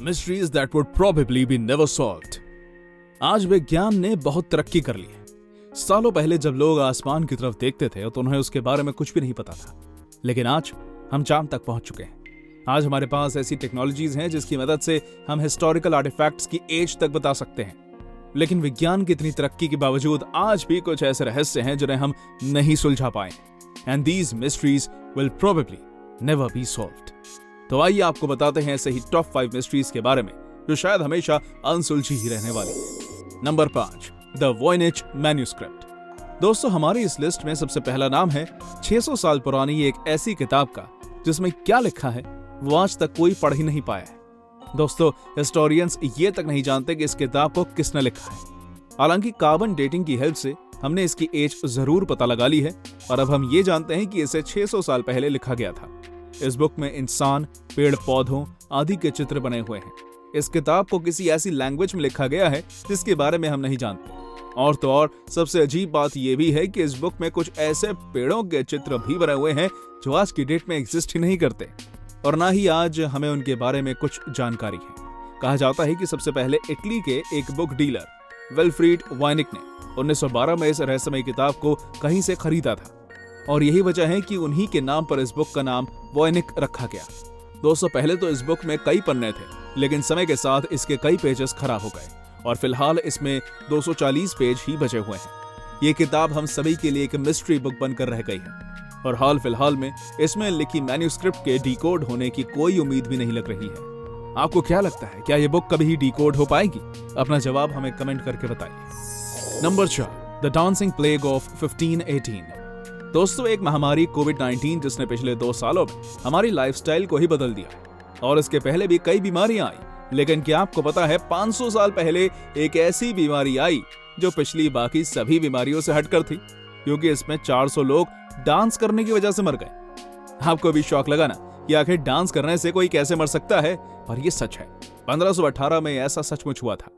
Mysteries that would probably be never solved. आज विज्ञान ने बहुत तरक्की कर ली है। सालों पहले जब लोग आसमान की तरफ देखते थे तो उन्हें उसके बारे में कुछ भी नहीं पता था, लेकिन आज हम चांद तक पहुंच चुके हैं। आज हमारे पास ऐसी टेक्नोलॉजीज हैं जिसकी मदद से हम हिस्टोरिकल आर्टिफैक्ट्स की एज तक बता सकते हैं। लेकिन विज्ञान की इतनी तरक्की के बावजूद आज भी कुछ ऐसे रहस्य हैं जिन्हें हम नहीं सुलझा पाए। And these mysteries will probably never be solved. तो आइए आपको बताते हैं ऐसे ही टॉप 5 मिस्ट्रीज के बारे में जो शायद हमेशा अनसुलझी ही रहने वाली है। Number 5, the Voynich manuscript. दोस्तों, हमारी इस लिस्ट में सबसे पहला नाम है 600 साल पुरानी एक ऐसी किताब का जिसमें क्या लिखा है वो आज तक कोई पढ़ ही नहीं पाया है। दोस्तों, हिस्टोरियंस ये तक नहीं जानते कि इस किताब को किसने लिखा है। हालांकि कार्बन डेटिंग की हेल्प से हमने इसकी एज जरूर पता लगा ली है और अब हम ये जानते हैं कि इसे 600 साल पहले लिखा गया था। इस बुक में इंसान, पेड़ पौधों आदि के चित्र बने हुए हैं। इस किताब को किसी ऐसी लैंग्वेज में लिखा गया है जिसके बारे में हम नहीं जानते। और तो और सबसे अजीब बात यह भी है कि इस बुक में कुछ ऐसे पेड़ों के चित्र भी बने हुए हैं जो आज की डेट में एग्जिस्ट ही नहीं करते और ना ही आज हमें उनके बारे में कुछ जानकारी है। कहा जाता है कि सबसे पहले इटली के एक बुक डीलर विल्फ्रीड वाइनिक ने 1912 में इस रहस्यमय किताब को कहीं से खरीदा था और यही वजह है कि उन्हीं के नाम पर इस बुक का नाम वॉयनिक रखा गया। दोस्तों, पहले तो इस बुक में कई पन्ने थे, लेकिन समय के साथ इसके कई पेजेस खराब हो गए और फिलहाल इसमें 240 पेज ही बचे हुए हैं। ये किताब हम सभी के लिए एक मिस्ट्री बुक बनकर रह गई है और हाल फिलहाल में इसमें लिखी मैन्यूस्क्रिप्ट के डिकोड होने की कोई उम्मीद भी नहीं लग रही है। आपको क्या लगता है, क्या ये बुक कभी ही डिकोड हो पाएगी? अपना जवाब हमें कमेंट करके बताइए। Number 4, the dancing plague of 1518। दोस्तों, एक महामारी कोविड-19 जिसने पिछले 2 सालों में हमारी लाइफस्टाइल को ही बदल दिया और इसके पहले भी कई बीमारियां आई। लेकिन क्या आपको पता है 500 साल पहले एक ऐसी बीमारी आई जो पिछली बाकी सभी बीमारियों से हटकर थी, क्योंकि इसमें 400 लोग डांस करने की वजह से मर गए। आपको भी शौक लगा ना कि आखिर डांस करने से कोई कैसे मर सकता है, पर यह सच है। 1518 में ऐसा सचमुच हुआ था।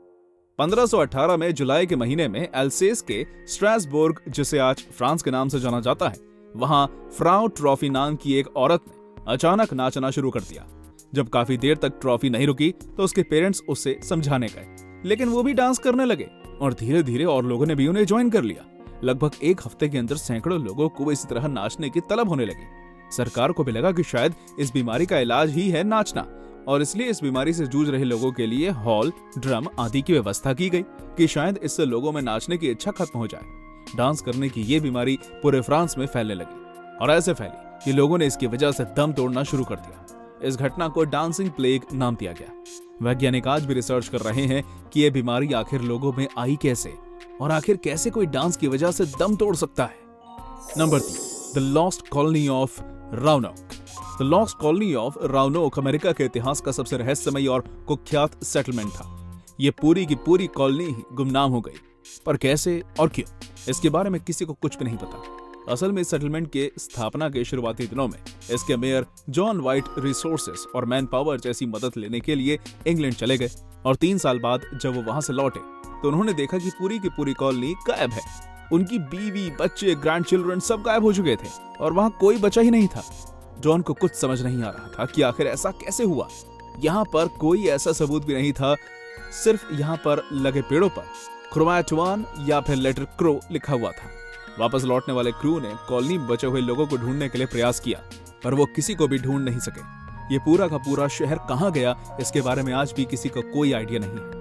1518 में जुलाई के महीने में एल्सेस के स्ट्रासबर्ग, जिसे आज फ्रांस के नाम से जाना जाता है, वहां फ्राउ ट्रॉफी नाम की एक औरत ने अचानक नाचना शुरू कर दिया। जब काफी देर तक ट्रॉफी नहीं रुकी तो उसके पेरेंट्स उसे समझाने गए, लेकिन वो भी डांस करने लगे और धीरे धीरे और लोगों ने भी उन्हें ज्वाइन कर लिया। लगभग एक हफ्ते के अंदर सैकड़ों लोगों को इसी तरह नाचने की तलब होने लगी। सरकार को भी लगा कि शायद इस बीमारी का इलाज ही है नाचना और इसलिए इस बीमारी से जूझ रहे लोगों के लिए हॉल, ड्रम आदि की व्यवस्था की गई कि शायद इससे लोगों में नाचने की इच्छा खत्म हो जाए। डांस करने की ये बीमारी पूरे फ्रांस में फैलने लगी और ऐसे फैली कि लोगों ने इसकी वजह से दम तोड़ना शुरू कर दिया। इस घटना को डांसिंग प्लेग नाम दिया गया। वैज्ञानिक आज भी रिसर्च कर रहे हैं कि यह बीमारी आखिर लोगों में आई कैसे और आखिर कैसे कोई डांस की वजह से दम तोड़ सकता है। Number 3, the lost colony of Roanoke. The lost colony of Roanoke America के इतिहास का सबसे रहस्यमयी और कुख्यात सेटलमेंट था। ये पूरी की पूरी कॉलोनी ही गुमनाम हो गई, पर कैसे और क्यों, इसके बारे में किसी को कुछ भी नहीं पता। असल में इस सेटलमेंट के स्थापना के शुरुआती दिनों में इसके मेयर जॉन वाइट रिसोर्सेस और मैन पावर जैसी मदद लेने के लिए इंग्लैंड चले गए और 3 साल बाद जब वो वहां से लौटे तो उन्होंने देखा कि पूरी की पूरी कॉलोनी गायब है। उनकी बीवी, बच्चे, ग्रैंड चिल्ड्रन सब गायब हो चुके थे और वहां कोई बचा ही नहीं था। जॉन को कुछ समझ नहीं आ रहा था कि आखिर ऐसा कैसे हुआ। यहाँ पर कोई ऐसा सबूत भी नहीं था, सिर्फ यहाँ पर लगे पेड़ों पर क्रोमैटवान या फिर लेटर क्रो लिखा हुआ था। वापस लौटने वाले क्रू ने कॉलोनी में बचे हुए लोगों को ढूंढने के लिए प्रयास किया, पर वो किसी को भी ढूंढ नहीं सके। ये पूरा का पूरा शहर कहाँ गया, इसके बारे में आज भी किसी को कोई आइडिया नहीं है।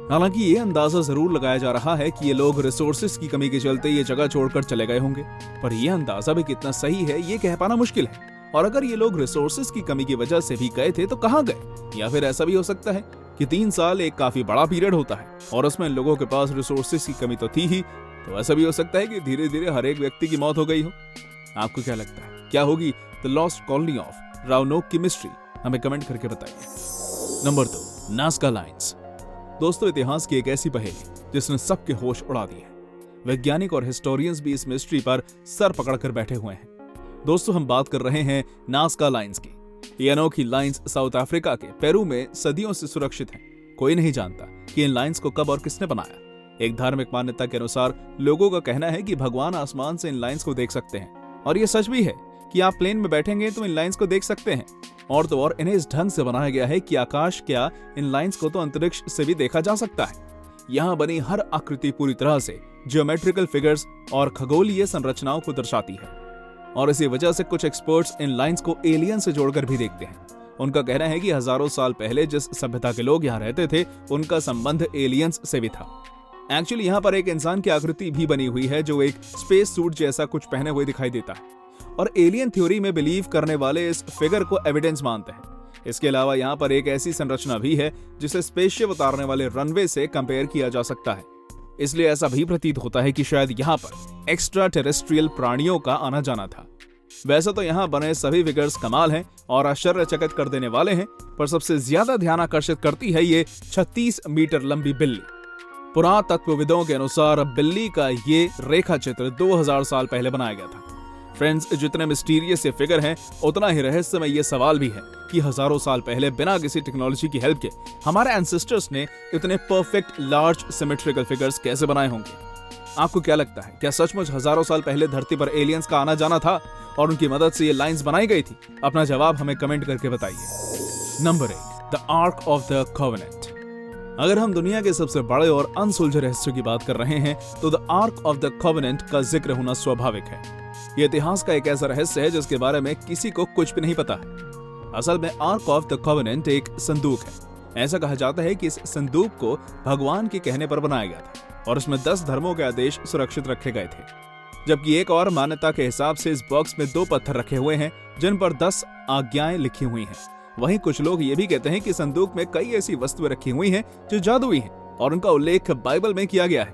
हालांकि ये अंदाजा जरूर लगाया जा रहा है कि ये लोग रिसोर्सेज की कमी के चलते ये जगह छोड़कर चले गए होंगे, पर यह अंदाजा भी कितना सही है ये कह पाना मुश्किल है। और अगर ये लोग रिसोर्सेज की कमी की वजह से भी गए थे तो कहाँ गए? या फिर ऐसा भी हो सकता है कि 3 साल एक काफी बड़ा पीरियड होता है और उसमें लोगों के पास रिसोर्सेज की कमी तो थी ही, तो ऐसा भी हो सकता है कि धीरे धीरे हर एक व्यक्ति की मौत हो गई हो। आपको क्या लगता है, क्या होगी द लॉस्ट कॉलोनी ऑफ राउनोक की मिस्ट्री? हमें कमेंट करके बताइए। Number 2, Nazca lines. दोस्तों, इतिहास की एक ऐसी पहेली जिसने सबके होश उड़ा दिए। वैज्ञानिक और हिस्टोरियंस भी इस मिस्ट्री पर सर पकड़कर बैठे हुए हैं। दोस्तों, हम बात कर रहे हैं नाज़का लाइंस की। ये अनोखी लाइंस साउथ अफ्रीका के पेरू में सदियों से सुरक्षित हैं। कोई नहीं जानता कि इन लाइंस को कब और किसने बनाया। एक धार्मिक मान्यता के अनुसार लोगों का कहना है कि भगवान आसमान से इन लाइंस को देख सकते हैं और ये सच भी है, कि आप प्लेन में बैठेंगे तो इन लाइंस को देख सकते हैं। और तो और इन्हें इस ढंग से बनाया गया है कि आकाश क्या, इन लाइंस को तो अंतरिक्ष से भी देखा जा सकता है। यहाँ बनी हर आकृति पूरी तरह से ज्योमेट्रिकल फिगर्स और खगोलीय संरचनाओं को दर्शाती है। और इसी वजह से कुछ एक्सपर्ट्स इन लाइंस को एलियन से जोड़कर भी देखते हैं। उनका कहना है कि हजारों साल पहले जिस सभ्यता के लोग यहाँ रहते थे, उनका संबंध एलियंस से भी था। एक्चुअली यहाँ पर एक इंसान की आकृति भी बनी हुई है जो एक स्पेस सूट जैसा कुछ पहने हुए दिखाई देता है। और एलियन थ्योरी में बिलीव करने वाले इस फिगर को एविडेंस मानते हैं। इसके अलावा यहाँ पर एक ऐसी संरचना भी है जिसे स्पेसशिप उतारने वाले रनवे से कंपेयर किया जा सकता है। इसलिए ऐसा भी प्रतीत होता है कि शायद यहाँ पर एक्स्ट्रा टेरेस्ट्रियल प्राणियों का आना जाना था। वैसे तो यहाँ बने सभी फिगर्स कमाल हैं और आश्चर्यचकित कर देने वाले हैं, पर सबसे ज्यादा ध्यान आकर्षित करती है ये 36 मीटर लंबी बिल्ली। पुरातत्वविदों के अनुसार बिल्ली का ये रेखा चित्र 2000 साल पहले बनाया गया था। फ्रेंड्स, जितने मिस्टीरियस ये फिगर हैं, उतना ही रहस्यमय ये सवाल भी है कि हजारों साल पहले बिना किसी टेक्नोलॉजी की हेल्प के हमारे एंसेस्टर्स ने इतने परफेक्ट लार्ज सिमेट्रिकल फिगर्स कैसे बनाए होंगे। आपको क्या लगता है, क्या सचमुच हजारों साल पहले धरती पर एलियंस का आना जाना था और उनकी मदद से ये लाइंस बनाई गई थी? अपना जवाब हमें कमेंट करके बताइए। Number 8, the arc of the covenant. अगर हम दुनिया के सबसे बड़े और अनसुलझे रहस्य की बात कर रहे हैं तो the arc of the covenant का जिक्र होना स्वाभाविक है। ये इतिहास का एक ऐसा रहस्य है जिसके बारे में किसी को कुछ भी नहीं पता है। असल में आर्क ऑफ द कॉवेनेंट एक संदूक है। ऐसा कहा जाता है कि इस संदूक को भगवान के कहने पर बनाया गया था और इसमें 10 धर्मों के आदेश सुरक्षित रखे गए थे। जबकि एक और मान्यता के हिसाब से इस बॉक्स में 2 पत्थर रखे हुए हैं जिन पर 10 आज्ञाएं लिखी हुई हैं। वहीं कुछ लोग ये भी कहते हैं कि संदूक में कई ऐसी वस्तुएं रखी हुई हैं जो जादुई हैं और उनका उल्लेख बाइबल में किया गया है।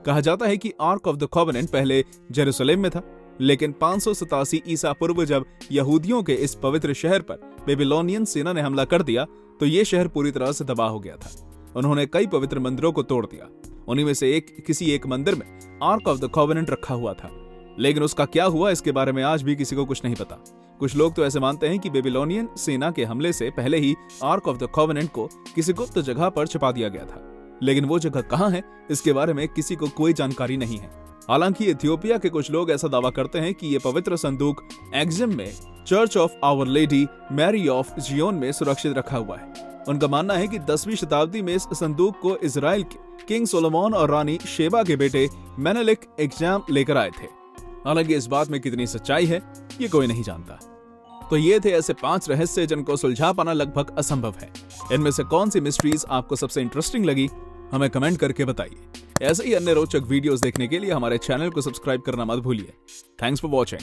कहा जाता है कि आर्क ऑफ द कॉवेनेंट पहले जेरूसलेम में था, लेकिन 587 ईसा पूर्व जब यहूदियों के इस पवित्र शहर पर बेबीलोनियन सेना ने हमला कर दिया तो ये शहर पूरी तरह से तबाह हो गया था। उन्होंने कई पवित्र मंदिरों को तोड़ दिया। उन्हीं में से किसी एक मंदिर में आर्क ऑफ द कॉवेनेंट रखा हुआ था, लेकिन उसका क्या हुआ इसके बारे में आज भी किसी को कुछ नहीं पता। कुछ लोग तो ऐसे मानते हैं कि बेबीलोनियन सेना के हमले से पहले ही आर्क ऑफ द कॉवेनेंट को किसी गुप्त जगह पर छिपा दिया गया था, लेकिन वो जगह कहाँ है इसके बारे में किसी को कोई जानकारी नहीं है। हालांकि इथियोपिया के कुछ लोग ऐसा दावा करते हैं कि ये पवित्र संदूक एक्जिम में Church of Our Lady Mary of Zion में सुरक्षित रखा हुआ है। उनका मानना है कि 10वीं शताब्दी में इस संदूक को इजराइल के किंग सोलोमन और रानी शेबा के बेटे मेनेलिक एग्जाम लेकर आए थे। हालांकि इस बात में कितनी सच्चाई है ये कोई नहीं जानता। तो ये थे ऐसे 5 रहस्य जिनको सुलझा पाना लगभग असंभव है। इनमें से कौन सी मिस्ट्रीज आपको सबसे इंटरेस्टिंग लगी हमें कमेंट करके बताइए। ऐसे ही अन्य रोचक वीडियोस देखने के लिए हमारे चैनल को सब्सक्राइब करना मत भूलिए। Thanks for watching.